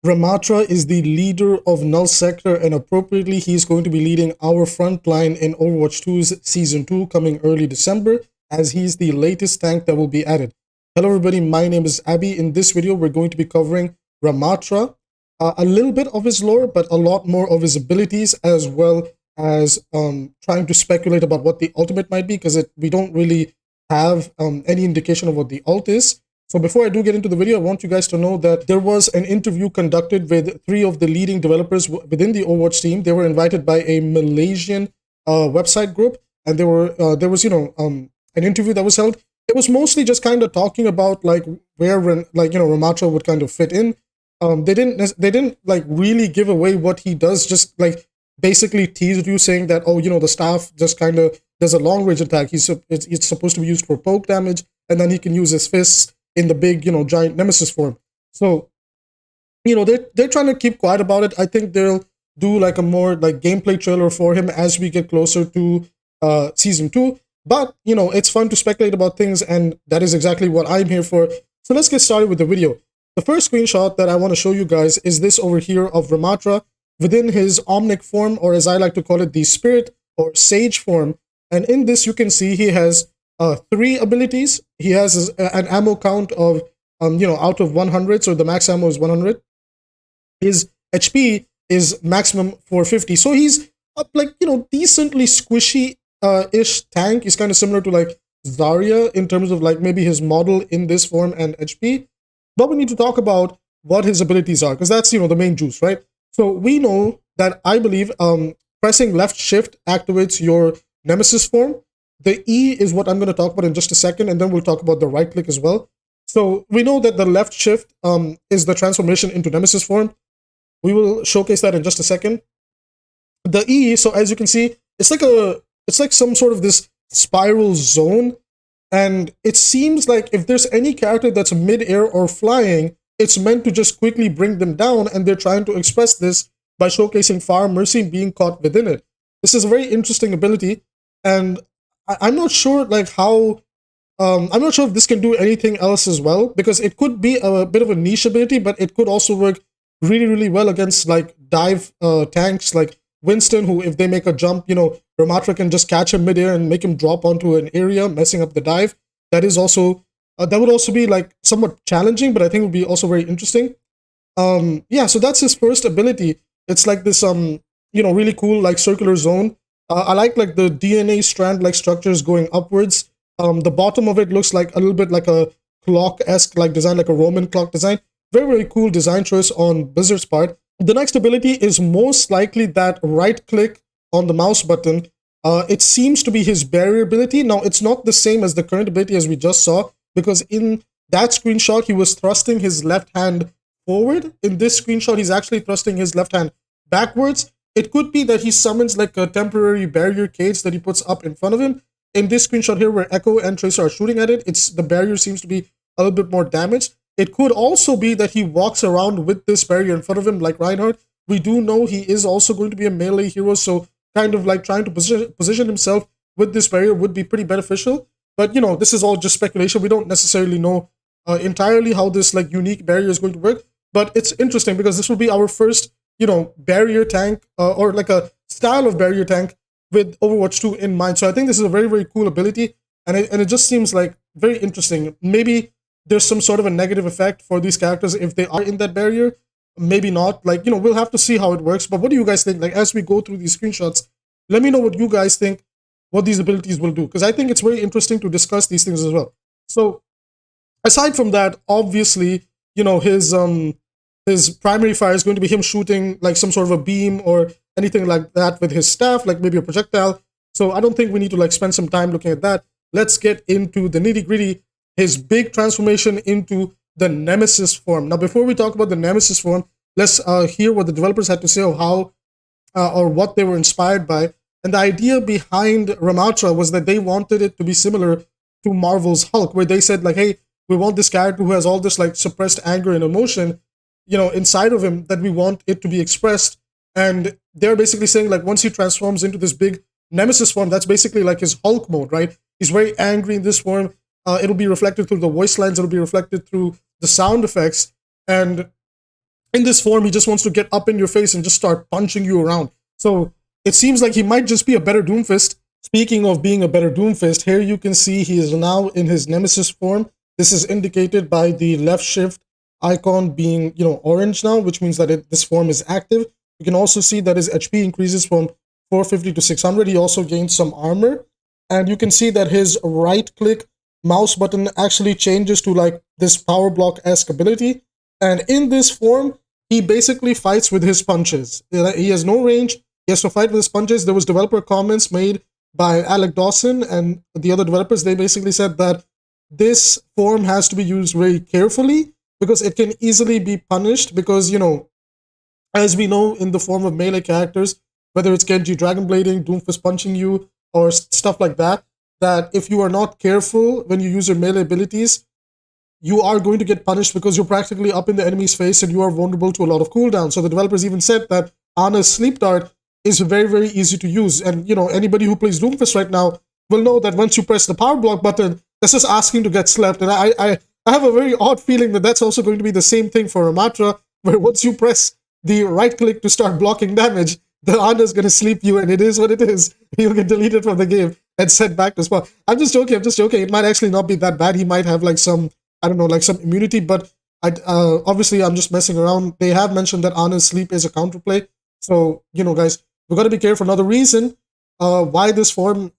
Ramattra is the leader of Null Sector, and appropriately, he's going to be leading our front line in Overwatch 2's Season 2 coming early December, as he's the latest tank that will be added. Hello everybody, my name is Abby. In this video, we're going to be covering Ramattra, a little bit of his lore, but a lot more of his abilities, as well as trying to speculate about what the ultimate might be, because we don't really have any indication of what the ult is. So before I do get into the video, I want you guys to know that there was an interview conducted with 3 of the leading developers within the Overwatch team. They were invited by a Malaysian website group, and there was an interview that was held. It was mostly just kind of talking about like where Ramattra would kind of fit in. They didn't like really give away what he does. Just like basically teased you, saying that, oh, the staff just kind of does a long range attack. It's supposed to be used for poke damage, and then he can use his fists in the big, giant Nemesis form. So, they're trying to keep quiet about it. I think they'll do like a more like gameplay trailer for him as we get closer to Season 2. But, it's fun to speculate about things, and that is exactly what I'm here for. So let's get started with the video. The first screenshot that I want to show you guys is this over here of Ramattra within his Omnic form, or as I like to call it, the Spirit or Sage form. And in this, you can see he has 3 abilities. He has an ammo count of, out of 100, so the max ammo is 100. His HP is maximum 450. So he's decently squishy-ish tank. He's kind of similar to like Zarya in terms of like maybe his model in this form and HP. But we need to talk about what his abilities are, because that's, the main juice, right? So we know that, I believe, pressing left shift activates your Nemesis form. The E is what I'm going to talk about in just a second, and then we'll talk about the right click as well. So we know that the left shift is the transformation into Nemesis form. We will showcase that in just a second. The E, so as you can see, it's like some sort of this spiral zone, and it seems like if there's any character that's mid-air or flying, it's meant to just quickly bring them down, and they're trying to express this by showcasing Fire Mercy being caught within it. This is a very interesting ability, and I'm not sure like how I'm not sure if this can do anything else as well, because it could be a bit of a niche ability, but it could also work really, really well against like dive tanks like Winston, who if they make a jump, Ramattra can just catch him midair and make him drop onto an area, messing up the dive. That is also that would also be like somewhat challenging, but I think would be also very interesting. Yeah, so that's his first ability. It's like this really cool like circular zone. I like the DNA strand like structures going upwards. The bottom of it looks like a little bit like a clock-esque like design, like a Roman clock design. Very, very cool design choice on Blizzard's part. The next ability is most likely that right click on the mouse button. It seems to be his barrier ability. Now, it's not the same as the current ability as we just saw, because in that screenshot, he was thrusting his left hand forward. In this screenshot, he's actually thrusting his left hand backwards. It could be that he summons like a temporary barrier cage that he puts up in front of him. In this screenshot here, where Echo and Tracer are shooting at it, the barrier seems to be a little bit more damaged. It could also be that he walks around with this barrier in front of him like Reinhardt. We do know he is also going to be a melee hero, so kind of like trying to position himself with this barrier would be pretty beneficial. But, this is all just speculation. We don't necessarily know entirely how this like unique barrier is going to work. But it's interesting because this will be our first, barrier tank or like a style of barrier tank with Overwatch 2 in mind. So I think this is a very, very cool ability, and it just seems like very interesting. Maybe there's some sort of a negative effect for these characters if they are in that barrier. Maybe not. Like, we'll have to see how it works. But what do you guys think? Like, as we go through these screenshots, let me know what you guys think, what these abilities will do, because I think it's very interesting to discuss these things as well. So aside from that, obviously, his primary fire is going to be him shooting like some sort of a beam or anything like that with his staff, like maybe a projectile. So I don't think we need to like spend some time looking at that. Let's get into the nitty-gritty. His big transformation into the Nemesis form. Now, before we talk about the Nemesis form, let's hear what the developers had to say of how or what they were inspired by. And the idea behind Ramattra was that they wanted it to be similar to Marvel's Hulk, where they said like, hey, we want this character who has all this like suppressed anger and emotion, inside of him, that we want it to be expressed. And they're basically saying like once he transforms into this big Nemesis form, that's basically like his Hulk mode, right? He's very angry in this form. It'll be reflected through the voice lines. It'll be reflected through the sound effects. And in this form, he just wants to get up in your face and just start punching you around. So it seems like he might just be a better Doomfist. Speaking of being a better Doomfist, here you can see he is now in his Nemesis form. This is indicated by the left shift icon being, orange now, which means that this form is active. You can also see that his HP increases from 450 to 600. He also gains some armor. And you can see that his right-click mouse button actually changes to like this power block-esque ability. And in this form, he basically fights with his punches. He has no range. He has to fight with his punches. There was developer comments made by Alec Dawson and the other developers. They basically said that this form has to be used very carefully because it can easily be punished because, as we know in the form of melee characters, whether it's Genji Dragon Blading, Doomfist punching you, or stuff like that, that if you are not careful when you use your melee abilities, you are going to get punished because you're practically up in the enemy's face and you are vulnerable to a lot of cooldowns. So the developers even said that Ana's Sleep Dart is very, very easy to use. And, anybody who plays Doomfist right now will know that once you press the power block button, that's just asking to get slept. And I have a very odd feeling that that's also going to be the same thing for Ramattra, where once you press the right click to start blocking damage, the Ana is going to sleep you, and it is what it is. You'll get deleted from the game and sent back to spawn. I'm just joking. It might actually not be that bad. He might have like some, I don't know, like some immunity, but obviously I'm just messing around. They have mentioned that Ana's sleep is a counterplay. So, guys, we've got to be careful. Now, the reason why this form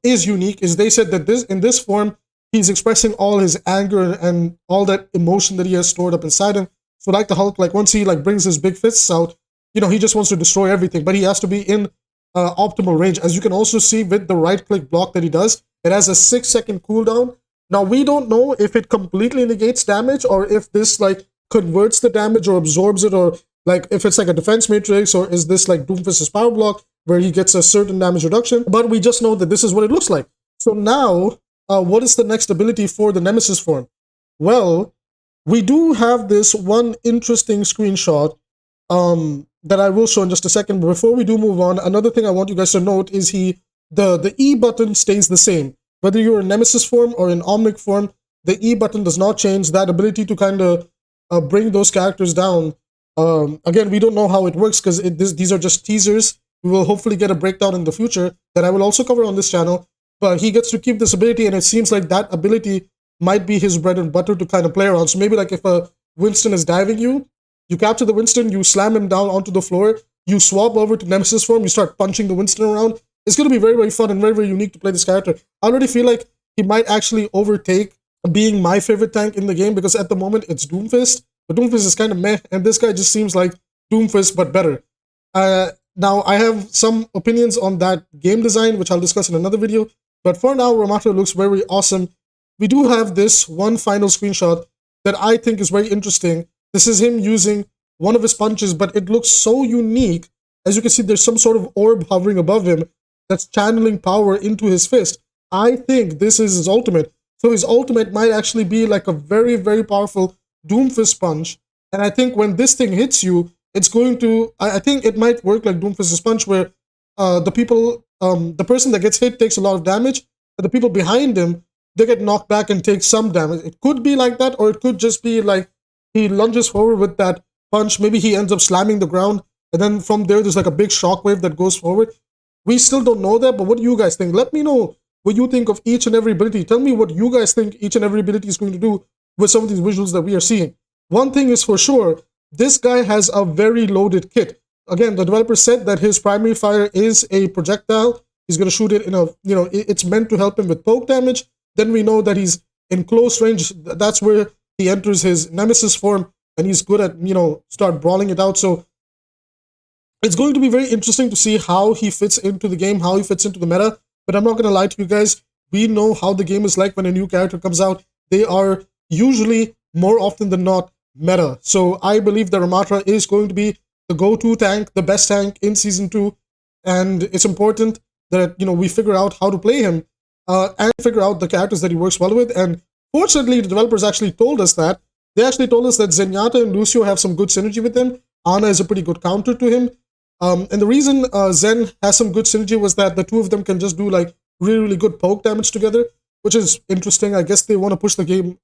is unique is they said that in this form, he's expressing all his anger and all that emotion that he has stored up inside him. So like the Hulk, like once he like brings his big fists out, he just wants to destroy everything, but he has to be in optimal range. As you can also see with the right-click block that he does, it has a 6-second cooldown. Now, we don't know if it completely negates damage or if this, like, converts the damage or absorbs it, or, like, if it's like a defense matrix, or is this like Doomfist's power block where he gets a certain damage reduction. But we just know that this is what it looks like. So now, what is the next ability for the Nemesis form? Well, we do have this one interesting screenshot that I will show in just a second. But before we do move on, another thing I want you guys to note is the E button stays the same. Whether you're in Nemesis form or in Omnic form, the E button does not change. That ability to kind of bring those characters down. Again, we don't know how it works because these are just teasers. We will hopefully get a breakdown in the future that I will also cover on this channel. But he gets to keep this ability, and it seems like that ability might be his bread and butter to kind of play around. So maybe like if a Winston is diving you, you capture the Winston, you slam him down onto the floor, you swap over to Nemesis form, you start punching the Winston around. It's going to be very, very fun and very, very unique to play this character. I already feel like he might actually overtake being my favorite tank in the game, because at the moment it's Doomfist, but Doomfist is kind of meh, and this guy just seems like Doomfist but better. Now, I have some opinions on that game design, which I'll discuss in another video, but for now, Ramattra looks very, very awesome. We do have this one final screenshot that I think is very interesting. This is him using one of his punches, but it looks so unique. As you can see, there's some sort of orb hovering above him that's channeling power into his fist. I think this is his ultimate. So his ultimate might actually be like a very, very powerful Doomfist punch. And I think when this thing hits you, it's going to, I think it might work like Doomfist's punch, where the person that gets hit takes a lot of damage, but the people behind him, they get knocked back and take some damage. It could be like that, or it could just be like he lunges forward with that punch. Maybe he ends up slamming the ground, and then from there, there's like a big shockwave that goes forward. We still don't know that, but what do you guys think? Let me know what you think of each and every ability. Tell me what you guys think each and every ability is going to do with some of these visuals that we are seeing. One thing is for sure, this guy has a very loaded kit. Again, the developer said that his primary fire is a projectile. He's going to shoot it in a, it's meant to help him with poke damage. Then we know that he's in close range. That's where he enters his Nemesis form, and he's good at, start brawling it out. So it's going to be very interesting to see how he fits into the game, how he fits into the meta. But I'm not going to lie to you guys. We know how the game is like when a new character comes out. They are usually, more often than not, meta. So I believe that Ramattra is going to be the go-to tank, the best tank in Season 2. And it's important that, we figure out how to play him and figure out the characters that he works well with. And fortunately, the developers actually told us that. They actually told us that Zenyatta and Lucio have some good synergy with him. Ana is a pretty good counter to him. And the reason Zen has some good synergy was that the two of them can just do like really, really good poke damage together, which is interesting. I guess they want to push the game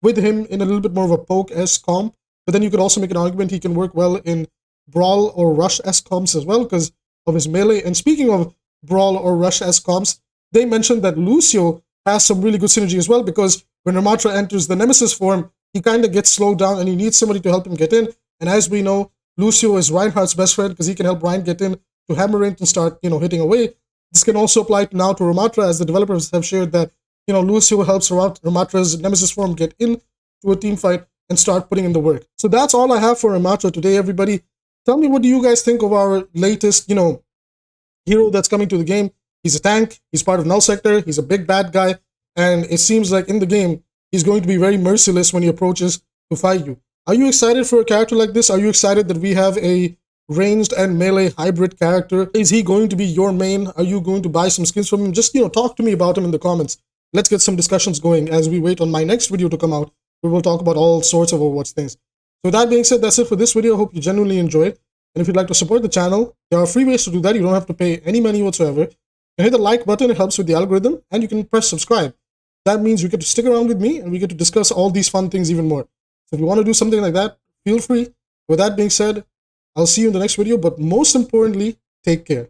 with him in a little bit more of a poke-esque comp. But then you could also make an argument he can work well in Brawl or Rush-esque comps as well because of his melee. And speaking of Brawl or Rush-esque comps, they mentioned that Lucio has some really good synergy as well because when Ramattra enters the Nemesis form, he kind of gets slowed down and he needs somebody to help him get in. And as we know, Lucio is Reinhardt's best friend because he can help Rein get in to Hammerint and start, hitting away. This can also apply now to Ramattra, as the developers have shared that, Lucio helps Ramattra's Nemesis form get in to a team fight and start putting in the work. So that's all I have for Ramattra today, everybody. Tell me, what do you guys think of our latest, hero that's coming to the game? He's a tank, he's part of Null Sector, he's a big bad guy, and it seems like in the game, he's going to be very merciless when he approaches to fight you. Are you excited for a character like this? Are you excited that we have a ranged and melee hybrid character? Is he going to be your main? Are you going to buy some skins from him? Just, talk to me about him in the comments. Let's get some discussions going as we wait on my next video to come out, where we'll talk about all sorts of Overwatch things. So with that being said, that's it for this video. I hope you genuinely enjoyed. And if you'd like to support the channel, there are free ways to do that. You don't have to pay any money whatsoever. You hit the like button, it helps with the algorithm, and you can press subscribe. That means you get to stick around with me and we get to discuss all these fun things even more. So if you want to do something like that, feel free. With that being said, I'll see you in the next video, but most importantly, take care.